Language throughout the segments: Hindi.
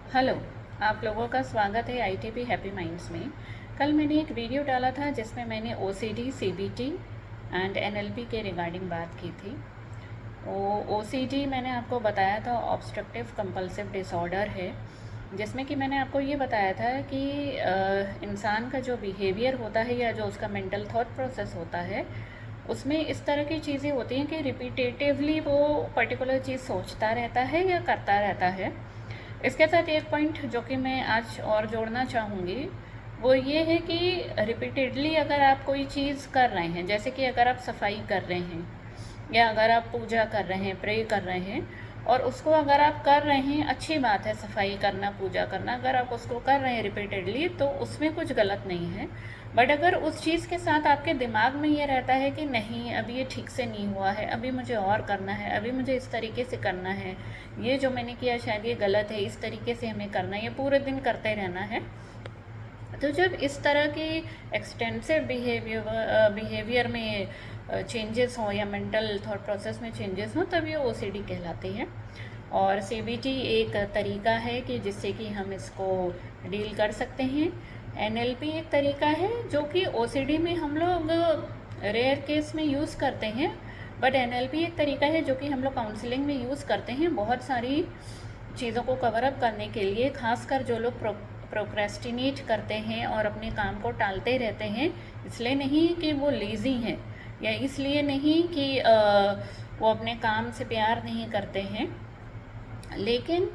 हेलो। आप लोगों का स्वागत है आईटीपी हैप्पी माइंड्स में। कल मैंने एक वीडियो डाला था जिसमें मैंने ओसीडी, सीबीटी एंड एनएलपी के रिगार्डिंग बात की थी। ओसीडी मैंने आपको बताया था ऑब्स्ट्रक्टिव कंपल्सिव डिसऑर्डर है, जिसमें कि मैंने आपको ये बताया था कि इंसान का जो बिहेवियर होता है या जो उसका मेंटल थॉट प्रोसेस होता है उसमें इस तरह की चीज़ें होती हैं कि रिपीटेटिवली वो पर्टिकुलर चीज़ सोचता रहता है या करता रहता है। इसके साथ एक पॉइंट जो कि मैं आज और जोड़ना चाहूँगी वो ये है कि रिपीटेडली अगर आप कोई चीज़ कर रहे हैं, जैसे कि अगर आप सफाई कर रहे हैं या अगर आप पूजा कर रहे हैं, प्रे कर रहे हैं, और उसको अगर आप कर रहे हैं, अच्छी बात है सफाई करना, पूजा करना, अगर आप उसको कर रहे हैं रिपीटेडली तो उसमें कुछ गलत नहीं है। बट अगर उस चीज़ के साथ आपके दिमाग में ये रहता है कि नहीं अभी ये ठीक से नहीं हुआ है, अभी मुझे और करना है, अभी मुझे इस तरीके से करना है, ये जो मैंने किया शायद ये गलत है, इस तरीके से हमें करना है, ये पूरे दिन करते रहना है, तो जब इस तरह की एक्सटेंसिव बिहेवियर में चेंजेस हों या मेंटल थॉट प्रोसेस में चेंजेस हों तब ये ओसीडी कहलाती है। और सीबीटी एक तरीका है कि जिससे कि हम इसको डील कर सकते हैं। एनएलपी एक तरीका है जो कि ओसीडी में हम लोग रेयर केस में यूज़ करते हैं, बट एनएलपी एक तरीका है जो कि हम लोग काउंसलिंग में यूज़ करते हैं बहुत सारी चीज़ों को कवर अप करने के लिए, खासकर जो लोग प्रोक्रेस्टिनेट करते हैं और अपने काम को टालते रहते हैं, इसलिए नहीं कि वो लेज़ी हैं या इसलिए नहीं कि वो अपने काम से प्यार नहीं करते हैं, लेकिन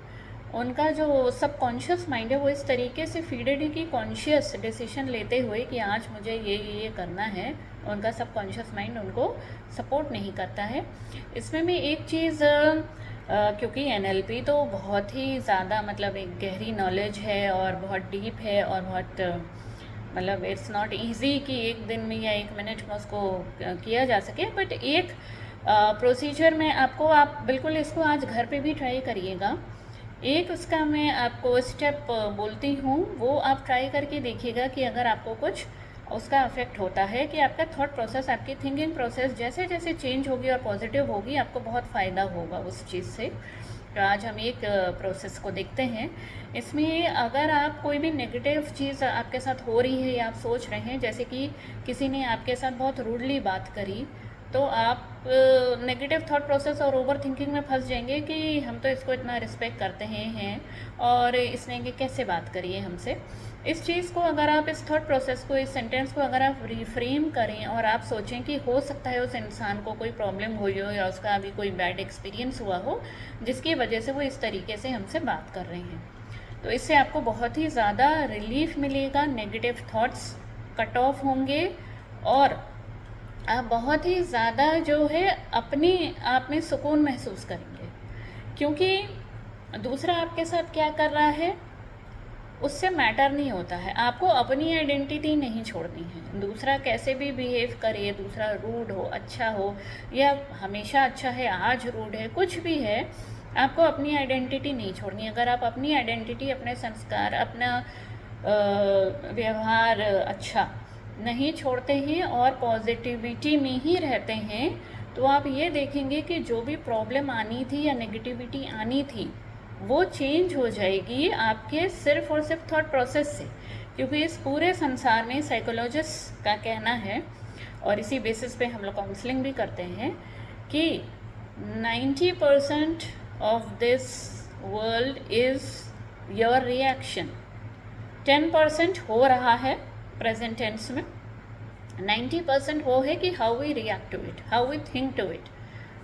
उनका जो सबकॉन्शियस माइंड है वो इस तरीके से फीडेड है कि कॉन्शियस डिसीजन लेते हुए कि आज मुझे ये करना है, उनका सबकॉन्शियस माइंड उनको सपोर्ट नहीं करता है। इसमें मैं एक चीज़ क्योंकि एनएलपी तो बहुत ही ज़्यादा मतलब एक गहरी नॉलेज है और बहुत डीप है और बहुत मतलब इट्स नॉट इजी कि एक दिन में या एक मिनट में उसको किया जा सके, बट एक प्रोसीजर में आपको, आप बिल्कुल इसको आज घर पे भी ट्राई करिएगा। एक उसका मैं आपको स्टेप बोलती हूँ, वो आप ट्राई करके देखिएगा कि अगर आपको कुछ उसका अफेक्ट होता है कि आपका थॉट प्रोसेस, आपकी थिंकिंग प्रोसेस जैसे जैसे चेंज होगी और पॉजिटिव होगी, आपको बहुत फ़ायदा होगा उस चीज़ से। तो आज हम एक प्रोसेस को देखते हैं। इसमें अगर आप कोई भी नेगेटिव चीज़ आपके साथ हो रही है या आप सोच रहे हैं, जैसे कि किसी ने आपके साथ बहुत रूडली बात करी, तो आप नेगेटिव थॉट प्रोसेस और ओवर थिंकिंग में फंस जाएंगे कि हम तो इसको इतना रिस्पेक्ट करते हैं और इसने ये कैसे बात करी है हमसे। इस चीज़ को अगर आप, इस थॉट प्रोसेस को, इस सेंटेंस को अगर आप रिफ्रेम करें और आप सोचें कि हो सकता है उस इंसान को कोई प्रॉब्लम हुई हो या उसका अभी कोई बैड एक्सपीरियंस हुआ हो जिसकी वजह से वो इस तरीके से हमसे बात कर रहे हैं, तो इससे आपको बहुत ही ज़्यादा रिलीफ मिलेगा, नेगेटिव थॉट्स कट ऑफ होंगे और आप बहुत ही ज़्यादा जो है अपने आप में सुकून महसूस करेंगे। क्योंकि दूसरा आपके साथ क्या कर रहा है उससे मैटर नहीं होता है, आपको अपनी आइडेंटिटी नहीं छोड़नी है। दूसरा कैसे भी बिहेव करे, दूसरा रूड हो, अच्छा हो या हमेशा अच्छा है आज रूड है, कुछ भी है, आपको अपनी आइडेंटिटी नहीं छोड़नी। अगर आप अपनी आइडेंटिटी, अपने संस्कार, अपना व्यवहार अच्छा नहीं छोड़ते हैं और पॉजिटिविटी में ही रहते हैं, तो आप ये देखेंगे कि जो भी प्रॉब्लम आनी थी या नेगेटिविटी आनी थी वो चेंज हो जाएगी आपके सिर्फ और सिर्फ थॉट प्रोसेस से। क्योंकि इस पूरे संसार में साइकोलॉजिस्ट का कहना है, और इसी बेसिस पे हम लोग काउंसलिंग भी करते हैं, कि 90% of this world is your reaction. 10% हो रहा है प्रेजेंट टेंस में, 90% वो है कि how we react to it, how we think to it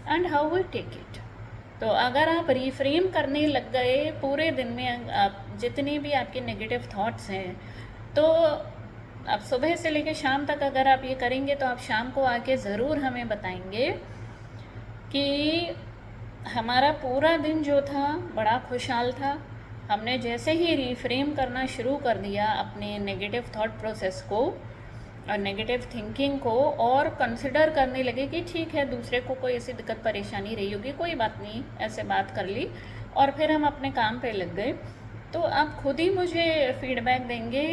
and how we take it. तो अगर आप रिफ्रेम करने लग गए पूरे दिन में, आप जितने भी आपके नेगेटिव थॉट्स हैं, तो आप सुबह से लेकर शाम तक अगर आप ये करेंगे तो आप शाम को आके ज़रूर हमें बताएंगे कि हमारा पूरा दिन जो था बड़ा खुशहाल था। हमने जैसे ही रिफ्रेम करना शुरू कर दिया अपने नेगेटिव थॉट प्रोसेस को और नेगेटिव थिंकिंग को, और कंसिडर करने लगे कि ठीक है दूसरे को कोई ऐसी दिक्कत परेशानी रही होगी, कोई बात नहीं, ऐसे बात कर ली, और फिर हम अपने काम पे लग गए, तो आप खुद ही मुझे फीडबैक देंगे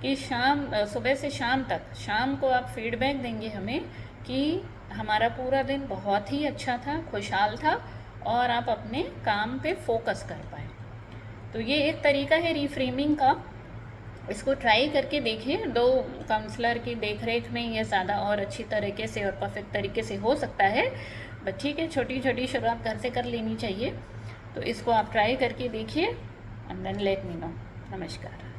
कि सुबह से शाम तक, शाम को आप फीडबैक देंगे हमें कि हमारा पूरा दिन बहुत ही अच्छा था, खुशहाल था और आप अपने काम पे फोकस कर पाए। तो ये एक तरीका है रीफ्रेमिंग का, इसको ट्राई करके देखिए। दो काउंसलर की देखरेख में ये ज़्यादा और अच्छी तरीके से और परफेक्ट तरीके से हो सकता है, बट ठीक है, छोटी छोटी शुरुआत घर से कर लेनी चाहिए। तो इसको आप ट्राई करके देखिए and then let me know. नमस्कार।